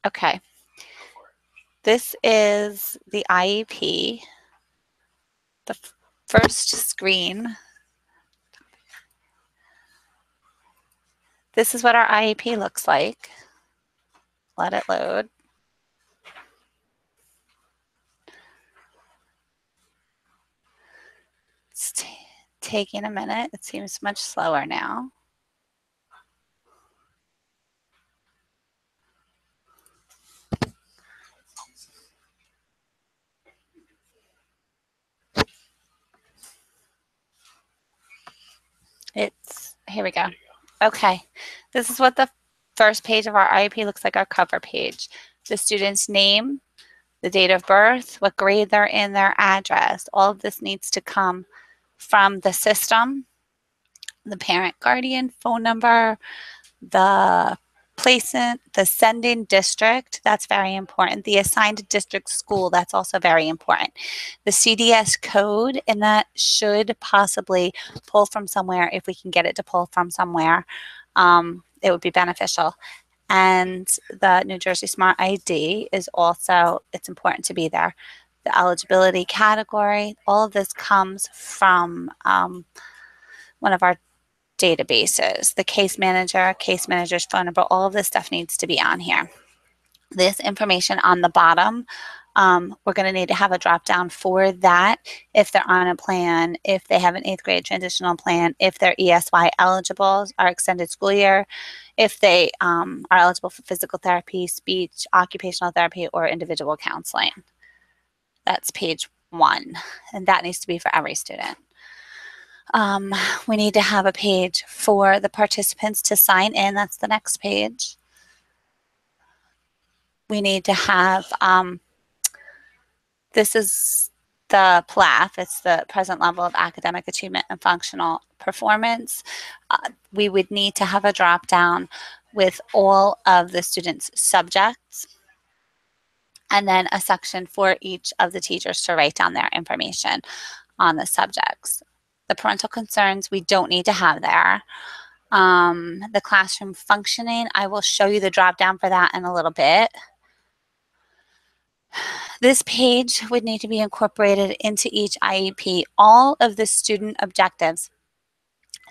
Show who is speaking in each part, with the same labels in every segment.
Speaker 1: Okay. This is the IEP, the first screen. This is what our IEP looks like. Let it load. It's taking a minute. It seems much slower now. Here we go. Okay, this is what the first page of our IEP looks like, our cover page. The student's name, the date of birth, what grade they're in, their address. All of this needs to come from the system, the parent guardian phone number, the placement, the sending district, that's very important. The assigned district school, that's also very important. The CDS code, and that should possibly pull from somewhere. If we can get it to pull from somewhere, it would be beneficial. And the New Jersey Smart ID is also, it's important to be there. The eligibility category, all of this comes from one of our databases. The case manager's phone number, all of this stuff needs to be on here. This information on the bottom, we're going to need to have a drop down for that if they're on a plan, if they have an 8th grade transitional plan, if they're ESY eligible, our extended school year, if they are eligible for physical therapy, speech, occupational therapy, or individual counseling. That's page 1, and that needs to be for every student. We need to have a page for the participants to sign in. That's the next page. We need to have, this is the PLAF. It's the present level of academic achievement and functional performance. We would need to have a drop down with all of the students' subjects, and then a section for each of the teachers to write down their information on the subjects. The parental concerns we don't need to have there. The classroom functioning, I will show you the drop down for that in a little bit. This page would need to be incorporated into each IEP. All of the student objectives.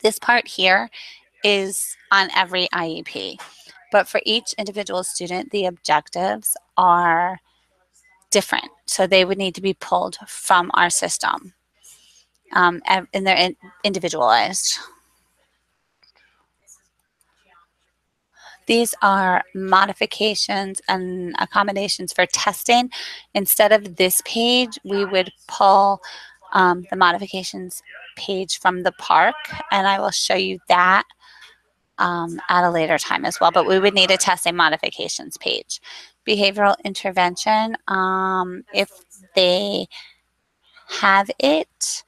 Speaker 1: This part here is on every IEP, but for each individual student, the objectives are different. So they would need to be pulled from our system. And they're individualized. These are modifications and accommodations for testing. Instead of this page, we would pull the modifications page from the park, and I will show you that at a later time as well, but we would need a testing modifications page. Behavioral intervention, if they have it,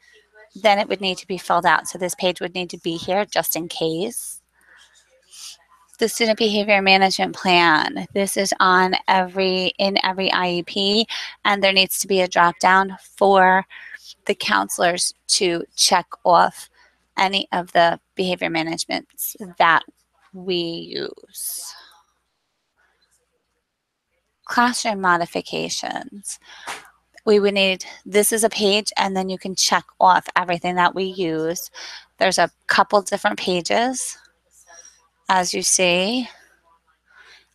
Speaker 1: then it would need to be filled out. So this page would need to be here just in case. The student behavior management plan. This is in every IEP, and there needs to be a drop down for the counselors to check off any of the behavior management that we use. Classroom modifications. We would need, this is a page, and then you can check off everything that we use. There's a couple different pages, as you see.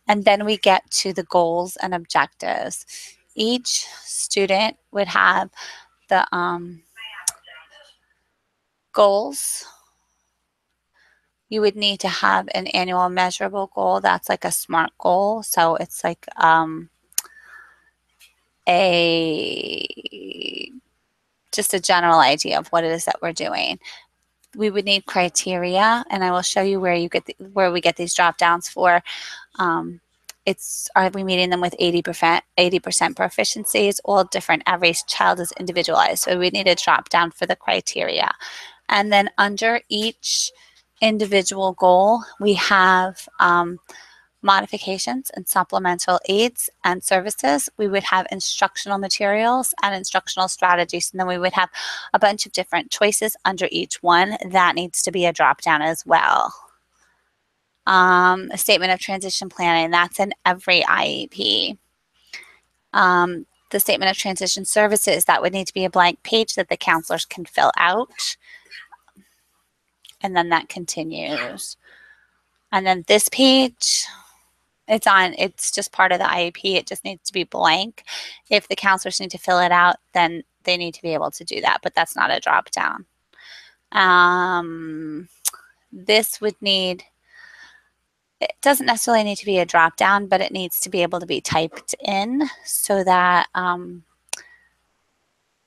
Speaker 1: And then we get to the goals and objectives. Each student would have the goals. You would need to have an annual measurable goal. That's like a SMART goal. So it's like just a general idea of what it is that we're doing. We would need criteria, and I will show you where we get these drop downs for. Are we meeting them with 80% proficiency? It's all different. Every child is individualized, so we need a drop down for the criteria. And then under each individual goal, we have modifications and supplemental aids and services. We would have instructional materials and instructional strategies, and then we would have a bunch of different choices under each one. That needs to be a drop down as well. A statement of transition planning, that's in every IEP. The statement of transition services, that would need to be a blank page that the counselors can fill out. And then that continues. And then this page, it's just part of the IEP. It just needs to be blank. If the counselors need to fill it out, then they need to be able to do that, but that's not a drop down. This would need, it doesn't necessarily need to be a drop down, but it needs to be able to be typed in so that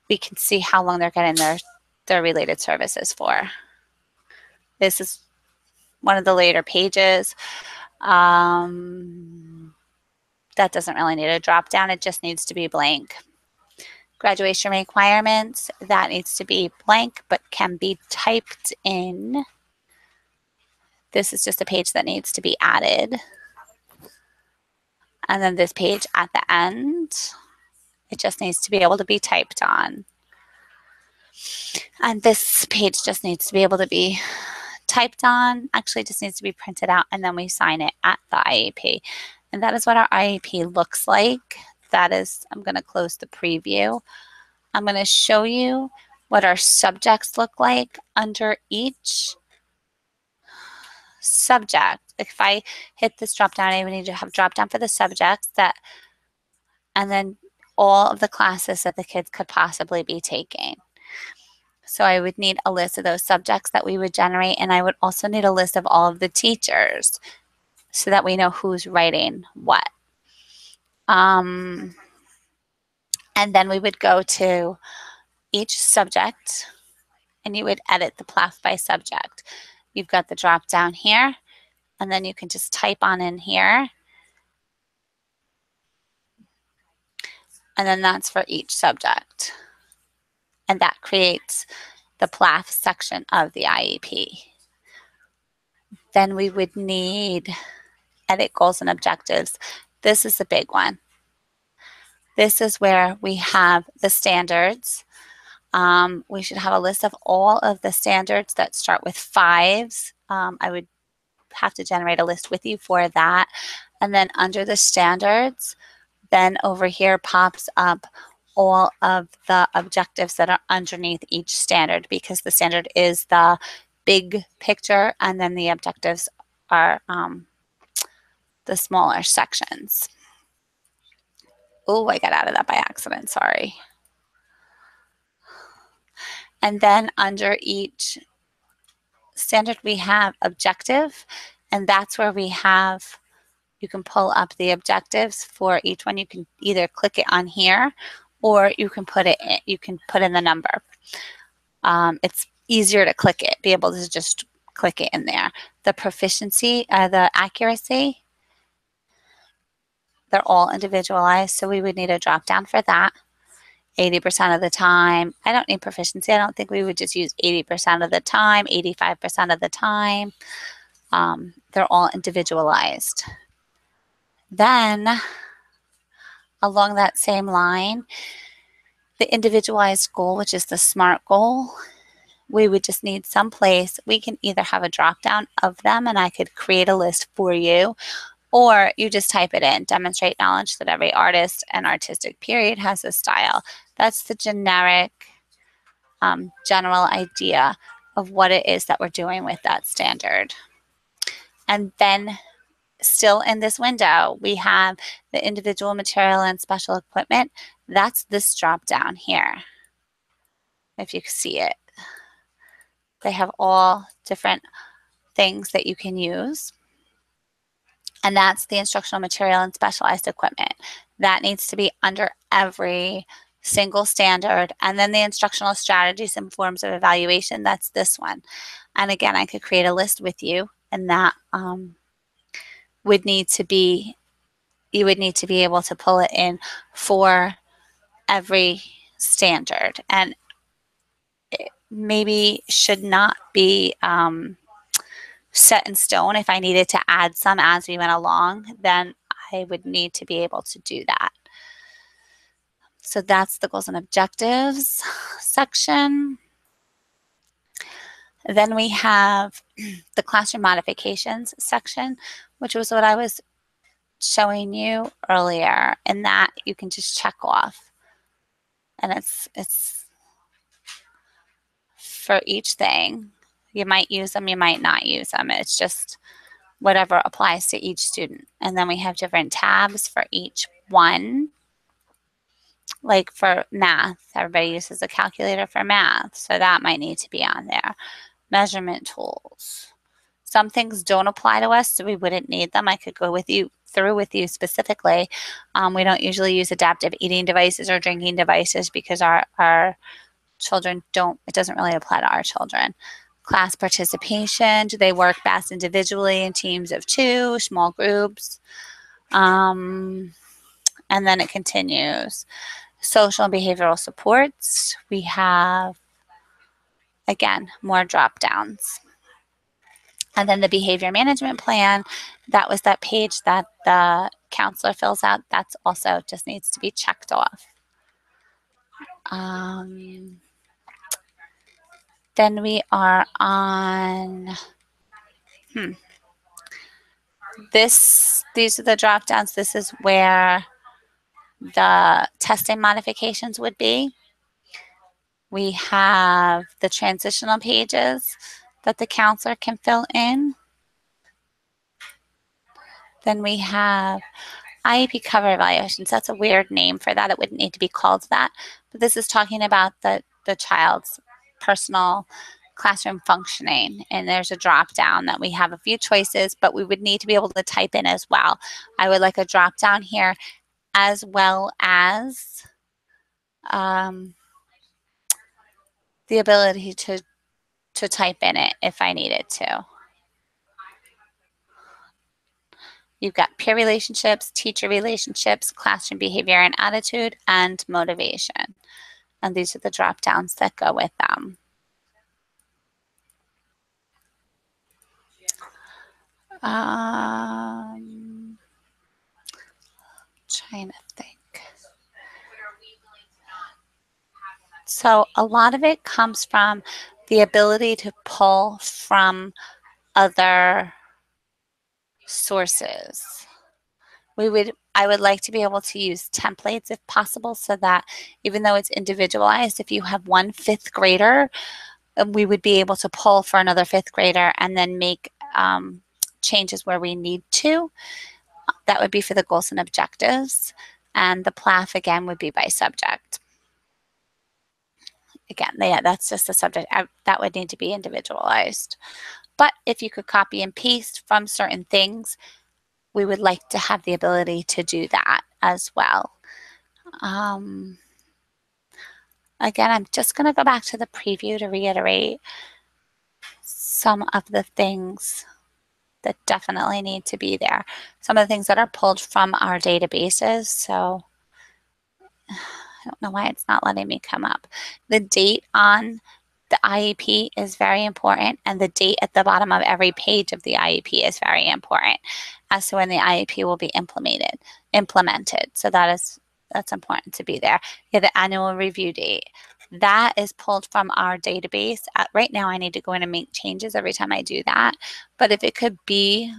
Speaker 1: we can see how long they're getting their related services for. This is one of the later pages. That doesn't really need a drop down. It just needs to be blank. Graduation requirements, that needs to be blank but can be typed in. This is just a page that needs to be added. And then this page at the end, it just needs to be able to be typed on. And this page just needs to be able to be typed on, actually just needs to be printed out, and then we sign it at the IEP. And that is what our IEP looks like. That is, I'm going to close the preview. I'm going to show you what our subjects look like under each subject. If I hit this drop down, I would need to have drop down for the subjects that, and then all of the classes that the kids could possibly be taking. So I would need a list of those subjects that we would generate, and I would also need a list of all of the teachers so that we know who's writing what. And then we would go to each subject and you would edit the PLAF by subject. You've got the drop down here, and then you can just type on in here. And then that's for each subject. And that creates the PLAF section of the IEP. Then we would need edit goals and objectives. This is the big one. This is where we have the standards. We should have a list of all of the standards that start with 5s. I would have to generate a list with you for that. And then under the standards, then over here pops up all of the objectives that are underneath each standard, because the standard is the big picture and then the objectives are the smaller sections. Oh, I got out of that by accident, sorry. And then under each standard we have objective, and that's where we have, you can pull up the objectives for each one. You can either click it on here or you can put it in, you can put in the number. It's easier to click it, be able to just click it in there. The proficiency, the accuracy, they're all individualized, so we would need a drop down for that. 80% of the time. I don't need proficiency. I don't think we would just use 80% of the time, 85% of the time. They're all individualized. Then along that same line, the individualized goal, which is the SMART goal, we would just need some place. We can either have a drop down of them and I could create a list for you, or you just type it in, demonstrate knowledge that every artist and artistic period has a style. That's the generic, general idea of what it is that we're doing with that standard. And then still in this window, we have the individual material and special equipment. That's this drop down here, if you can see it. They have all different things that you can use. And that's the instructional material and specialized equipment. That needs to be under every single standard. And then the instructional strategies and forms of evaluation, that's this one. And again, I could create a list with you, and that would need to be, you would need to be able to pull it in for every standard. And it maybe should not be set in stone. If I needed to add some as we went along, then I would need to be able to do that. So that's the goals and objectives section. Then we have the classroom modifications section, which was what I was showing you earlier, and that you can just check off. And it's for each thing. You might use them, you might not use them. It's just whatever applies to each student. And then we have different tabs for each one. Like for math, everybody uses a calculator for math, so that might need to be on there. Measurement tools. Some things don't apply to us, so we wouldn't need them. I could go through with you specifically. We don't usually use adaptive eating devices or drinking devices because our children don't, it doesn't really apply to our children. Class participation, do they work best individually in teams of 2, small groups? And then it continues. Social and behavioral supports, we have, again, more drop downs. And then the behavior management plan, that was that page that the counselor fills out. That's also just needs to be checked off. Then we are on, these are the drop downs. This is where the testing modifications would be. We have the transitional pages that the counselor can fill in. Then we have IEP cover evaluations. That's a weird name for that. It wouldn't need to be called that. But this is talking about the child's personal classroom functioning. And there's a drop down that we have a few choices, but we would need to be able to type in as well. I would like a drop down here as well as the ability to type in it if I needed to. You've got peer relationships, teacher relationships, classroom behavior and attitude, and motivation. And these are the drop downs that go with them. Trying to think. So a lot of it comes from the ability to pull from other sources. I would like to be able to use templates if possible, so that even though it's individualized, if you have one 5th grader, we would be able to pull for another 5th grader and then make changes where we need to. That would be for the goals and objectives. And the PLAF, again, would be by subject. Again, that's just a subject. That would need to be individualized. But if you could copy and paste from certain things, we would like to have the ability to do that as well. Again, I'm just going to go back to the preview to reiterate some of the things that definitely need to be there. Some of the things that are pulled from our databases. So I don't know why it's not letting me come up. The date on the IEP is very important, and the date at the bottom of every page of the IEP is very important as to when the IEP will be implemented. So that's important to be there. You have the annual review date. That is pulled from our database. Right now, I need to go in and make changes every time I do that. But if it could be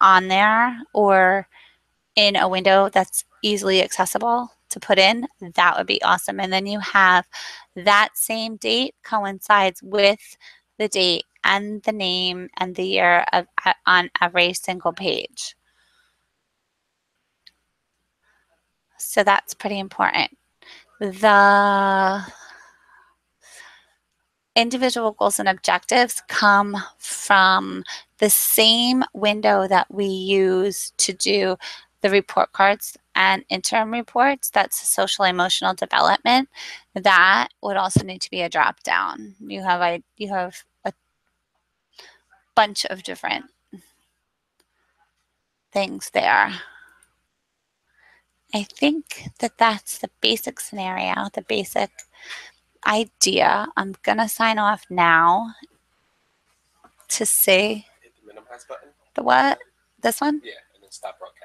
Speaker 1: on there or in a window that's easily accessible to put in, that would be awesome. And then you have that same date coincides with the date and the name and the year on every single page. So that's pretty important. The individual goals and objectives come from the same window that we use to do the report cards and interim reports. That's social emotional development. That would also need to be a drop down. You have a bunch of different things there. I think that's the basic scenario, the basic idea. I'm gonna sign off now to see. Hit the minimize button. The what? This one? Yeah, and then stop broadcast.